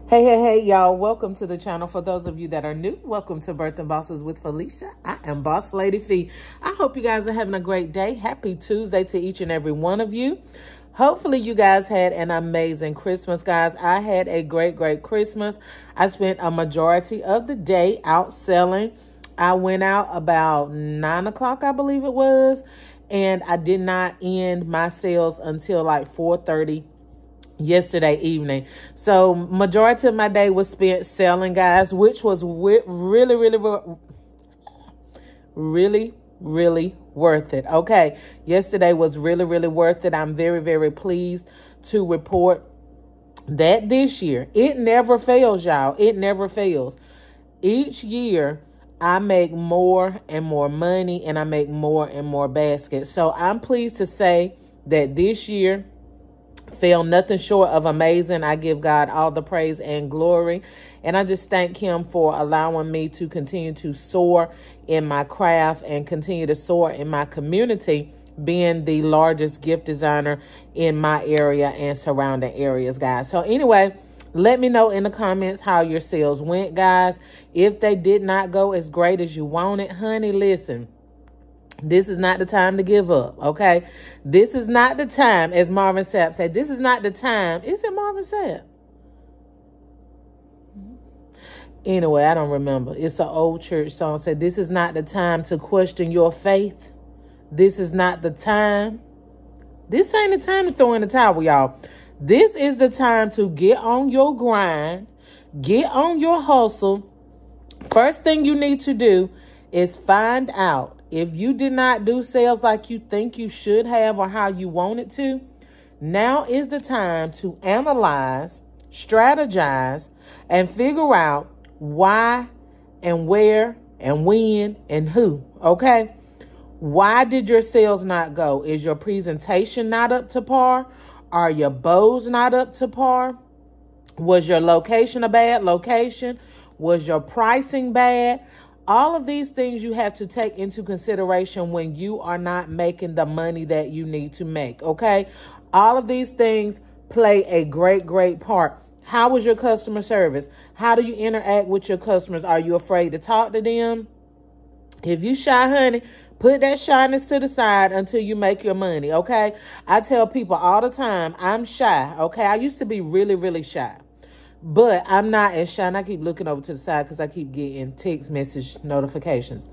Hey, y'all. Welcome to the channel. For those of you that are new, welcome to Birthing Bosses with Felicia. I am Boss Lady Fee. I hope you guys are having a great day. Happy Tuesday to each and every one of you. Hopefully you guys had an amazing Christmas, guys. I had a great Christmas. I spent a majority of the day out selling. I went out about 9 o'clock, I believe it was, and I did not end my sales until like 4:30 yesterday evening. So majority of my day was spent selling, guys, which was really worth it. Okay, yesterday was really worth it. I'm very pleased to report that this year, it never fails, y'all. It never fails. Each year I make more and more money, and I make more and more baskets. So I'm pleased to say that this year fell nothing short of amazing. I give God all the praise and glory. And I just thank him for allowing me to continue to soar in my craft and continue to soar in my community, being the largest gift designer in my area and surrounding areas, guys. So anyway, let me know in the comments how your sales went, guys. If they did not go as great as you wanted, honey, listen. This is not the time to give up, okay? This is not the time, as Marvin Sapp said. This is not the time. Is it Marvin Sapp? Anyway, I don't remember. It's an old church song. Said, this is not the time to question your faith. This is not the time. This ain't the time to throw in the towel, y'all. This is the time to get on your grind. Get on your hustle. First thing you need to do is find out if you did not do sales like you think you should have or how you wanted to. Now is the time to analyze, strategize, and figure out why and where and when and who, okay? Why did your sales not go? Is your presentation not up to par? Are your bows not up to par? Was your location a bad location? Was your pricing bad? All of these things you have to take into consideration when you are not making the money that you need to make, okay? All of these things play a great part. How was your customer service? How do you interact with your customers? Are you afraid to talk to them? If you shy, honey, put that shyness to the side until you make your money, okay? I tell people all the time, I'm shy, okay? I used to be really shy. But I'm not as shy, and I keep looking over to the side because I keep getting text message notifications.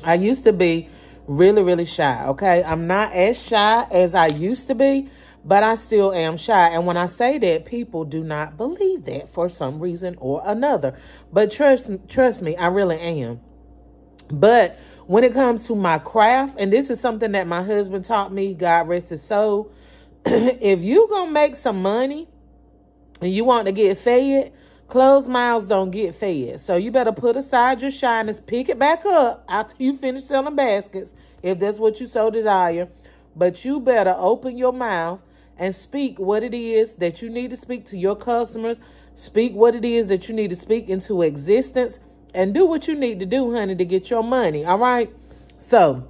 I used to be really shy, okay? I'm not as shy as I used to be, but I still am shy. And when I say that, people do not believe that for some reason or another. But trust me, I really am. But when it comes to my craft, and this is something that my husband taught me, God rest his soul, if you gonna make some money, and you want to get fed, closed mouths don't get fed. So you better put aside your shyness, pick it back up after you finish selling baskets, if that's what you so desire. But you better open your mouth and speak what it is that you need to speak to your customers. Speak what it is that you need to speak into existence. And do what you need to do, honey, to get your money, all right? So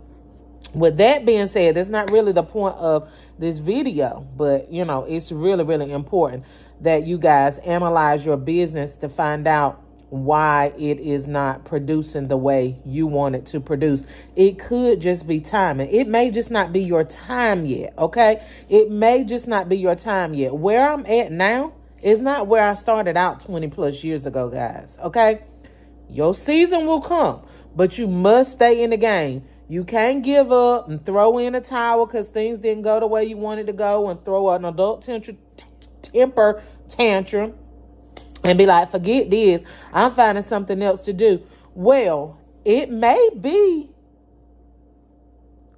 with that being said, that's not really the point of this video, but, you know, it's really important that you guys analyze your business to find out why it is not producing the way you want it to produce. It could just be timing. It may just not be your time yet, okay? It may just not be your time yet. Where I'm at now is not where I started out 20 plus years ago, guys, okay? Your season will come, but you must stay in the game. You can't give up and throw in a towel because things didn't go the way you wanted to go and throw an adult temper tantrum and be like, forget this, I'm finding something else to do. Well, it may be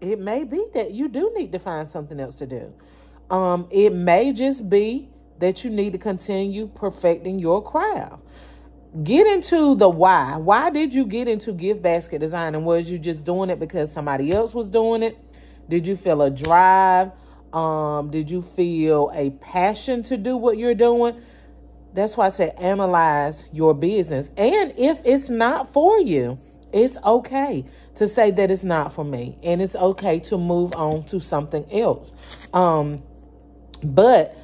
that you do need to find something else to do. It may just be that you need to continue perfecting your craft. Get into the why. Why did you get into gift basket design? And was you just doing it because somebody else was doing it? Did you feel a drive? Did you feel a passion to do what you're doing? That's why I said analyze your business. And if it's not for you, it's okay to say that it's not for me. And it's okay to move on to something else. But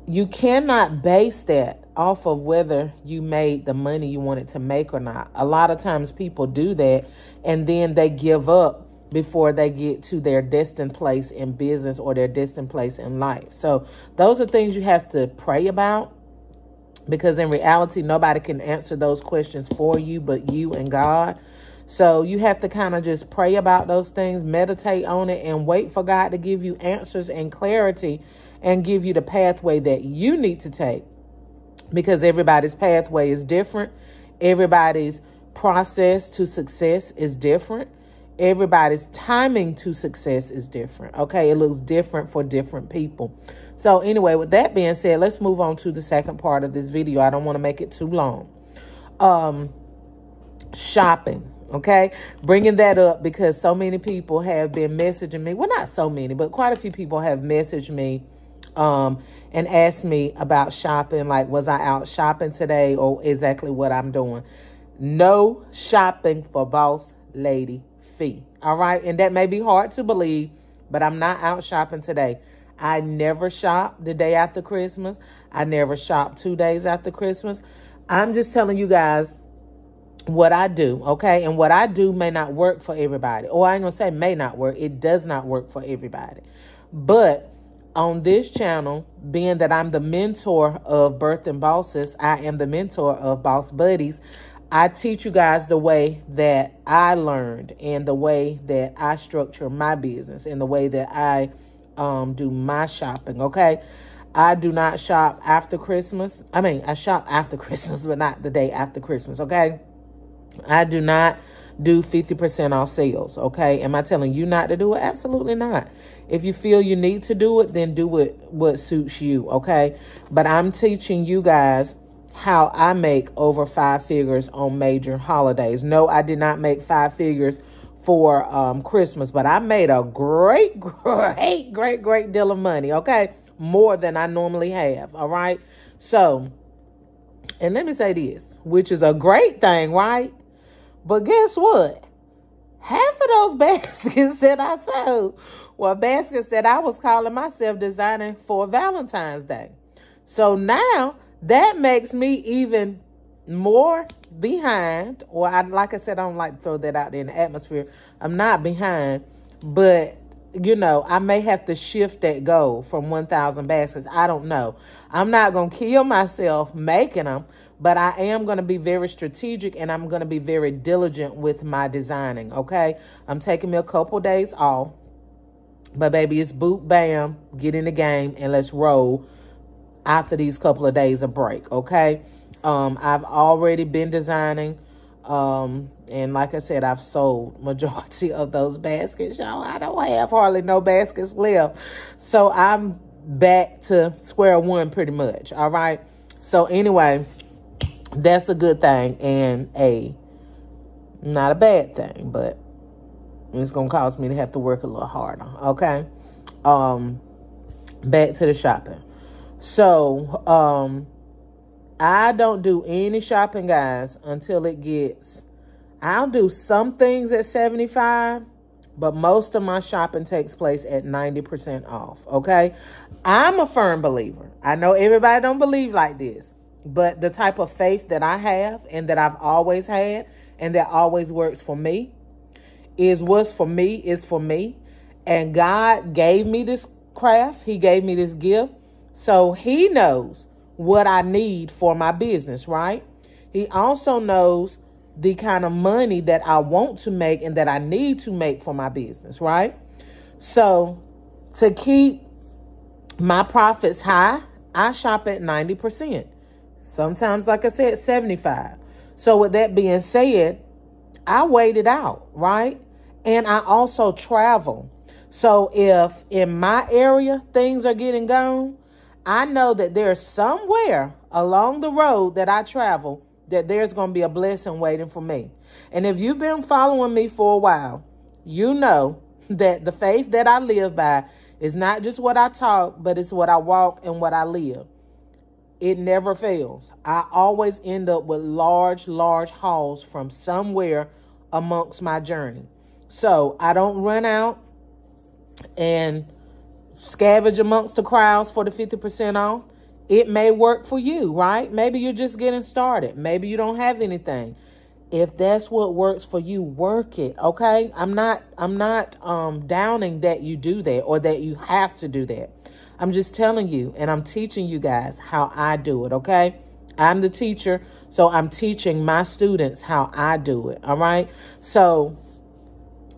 you cannot base that off of whether you made the money you wanted to make or not. A lot of times people do that and then they give up before they get to their destined place in business or their destined place in life. So those are things you have to pray about, because in reality, nobody can answer those questions for you but you and God. So you have to kind of just pray about those things, meditate on it, and wait for God to give you answers and clarity and give you the pathway that you need to take. Because everybody's pathway is different. Everybody's process to success is different. Everybody's timing to success is different. Okay, it looks different for different people. So anyway, with that being said, let's move on to the second part of this video. I don't want to make it too long. Shopping. Okay, bringing that up because so many people have been messaging me. Well, not so many, but quite a few people have messaged me and asked me about shopping. Like, was I out shopping today, or exactly what I'm doing? No shopping for Boss Lady Fee. All right. And that may be hard to believe, but I'm not out shopping today. I never shop the day after Christmas. I never shop 2 days after Christmas. I'm just telling you guys what I do, okay? And what I do may not work for everybody. Or I ain't gonna say may not work. It does not work for everybody. But on this channel, being that I'm the mentor of Birthing Bosses, I am the mentor of Boss Buddies. I teach you guys the way that I learned and the way that I structure my business and the way that I do my shopping, okay? I do not shop after Christmas. I mean, I shop after Christmas, but not the day after Christmas, okay? I do not do 50% off sales, okay? Am I telling you not to do it? Absolutely not. If you feel you need to do it, then do it what suits you, okay? But I'm teaching you guys how I make over 5 figures on major holidays. No, I did not make 5 figures for Christmas, but I made a great deal of money, okay? More than I normally have, all right? So, and let me say this, which is a great thing, right? But guess what? Half of those baskets that I sold were baskets that I was calling myself designing for Valentine's Day. So now that makes me even more behind, or like I said, I don't like to throw that out there in the atmosphere. I'm not behind, but you know, I may have to shift that goal from 1,000 baskets. I don't know. I'm not going to kill myself making them, but I am going to be very strategic and I'm going to be very diligent with my designing, okay? I'm taking me a couple days off, but baby, it's boot, bam, get in the game and let's roll after these couple of days of break, okay? I've already been designing, and like I said, I've sold majority of those baskets, y'all. I don't have hardly no baskets left. So I'm back to square one pretty much, all right? So anyway, that's a good thing and not a bad thing, but it's going to cause me to have to work a little harder, okay? Back to the shopping. So, I don't do any shopping, guys, until it gets... I'll do some things at 75, but most of my shopping takes place at 90% off, okay? I'm a firm believer. I know everybody don't believe like this, but the type of faith that I have and that I've always had and that always works for me is what's for me is for me. And God gave me this craft. He gave me this gift. So he knows what I need for my business, right? He also knows the kind of money that I want to make and that I need to make for my business, right? So to keep my profits high, I shop at 90%. Sometimes, like I said, 75. So with that being said, I wait it out, right? And I also travel. So if in my area things are getting gone, I know that there's somewhere along the road that I travel that there's going to be a blessing waiting for me. And if you've been following me for a while, you know that the faith that I live by is not just what I talk, but it's what I walk and what I live. It never fails. I always end up with large hauls from somewhere amongst my journey. So I don't run out and scavenge amongst the crowds for the 50% off. It may work for you, right? Maybe you're just getting started. Maybe you don't have anything. If that's what works for you, work it. Okay. I'm not downing that you do that or that you have to do that. I'm just telling you, and I'm teaching you guys how I do it. Okay. I'm the teacher, so I'm teaching my students how I do it. All right. So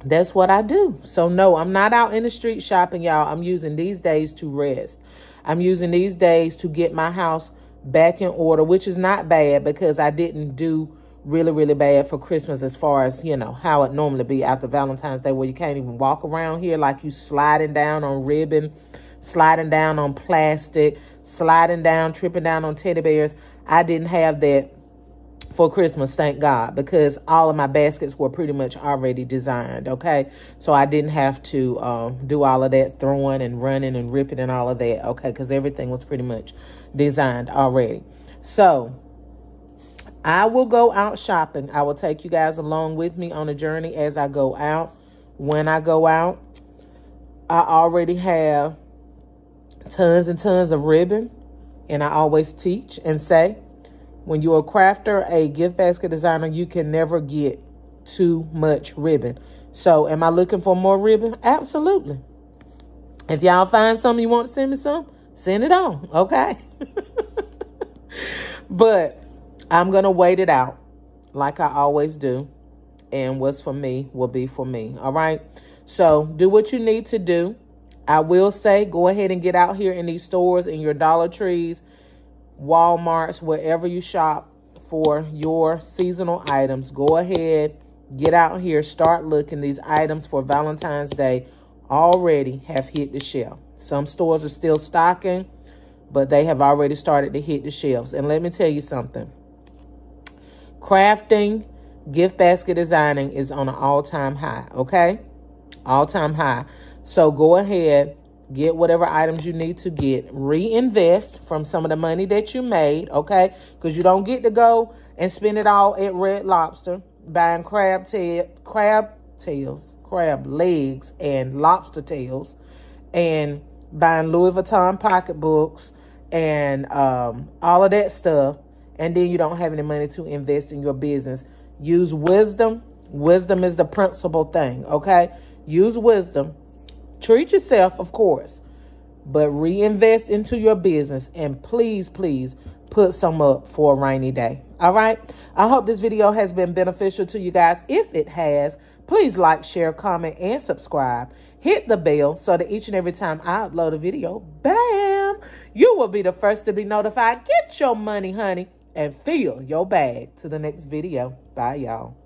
that's what I do. So no, I'm not out in the street shopping, y'all. I'm using these days to rest. I'm using these days to get my house back in order, which is not bad because I didn't do really, really bad for Christmas as far as, you know, how it normally be after Valentine's Day, where you can't even walk around here like you sliding down on ribbon, sliding down on plastic, sliding down, tripping down on teddy bears. I didn't have that for Christmas, thank God, because all of my baskets were pretty much already designed, okay? So I didn't have to do all of that throwing and running and ripping and all of that, okay? Because everything was pretty much designed already. So I will go out shopping. I will take you guys along with me on a journey as I go out. When I go out, I already have tons and tons of ribbon, and I always teach and say, when you're a crafter, a gift basket designer, you can never get too much ribbon. So am I looking for more ribbon? Absolutely. If y'all find something you want to send me some, send it on, okay? But I'm going to wait it out like I always do. And what's for me will be for me, all right? So do what you need to do. I will say go ahead and get out here in these stores, in your Dollar Trees, Walmarts, wherever you shop for your seasonal items. Go ahead, get out here, start looking. These items for Valentine's Day already have hit the shelf. Some stores are still stocking, but they have already started to hit the shelves. And let me tell you something. Crafting, gift basket designing is on an all-time high, okay? All-time high. So go ahead, get whatever items you need to get. Reinvest from some of the money that you made, okay? Because you don't get to go and spend it all at Red Lobster buying crab legs and lobster tails, and buying Louis Vuitton pocketbooks and all of that stuff, and then you don't have any money to invest in your business. Use wisdom. Wisdom is the principal thing, okay? Use wisdom. Treat yourself, of course, but reinvest into your business, and please, please put some up for a rainy day. All right. I hope this video has been beneficial to you guys. If it has, please like, share, comment, and subscribe. Hit the bell so that each and every time I upload a video, bam, you will be the first to be notified. Get your money, honey, and fill your bag. To the next video. Bye, y'all.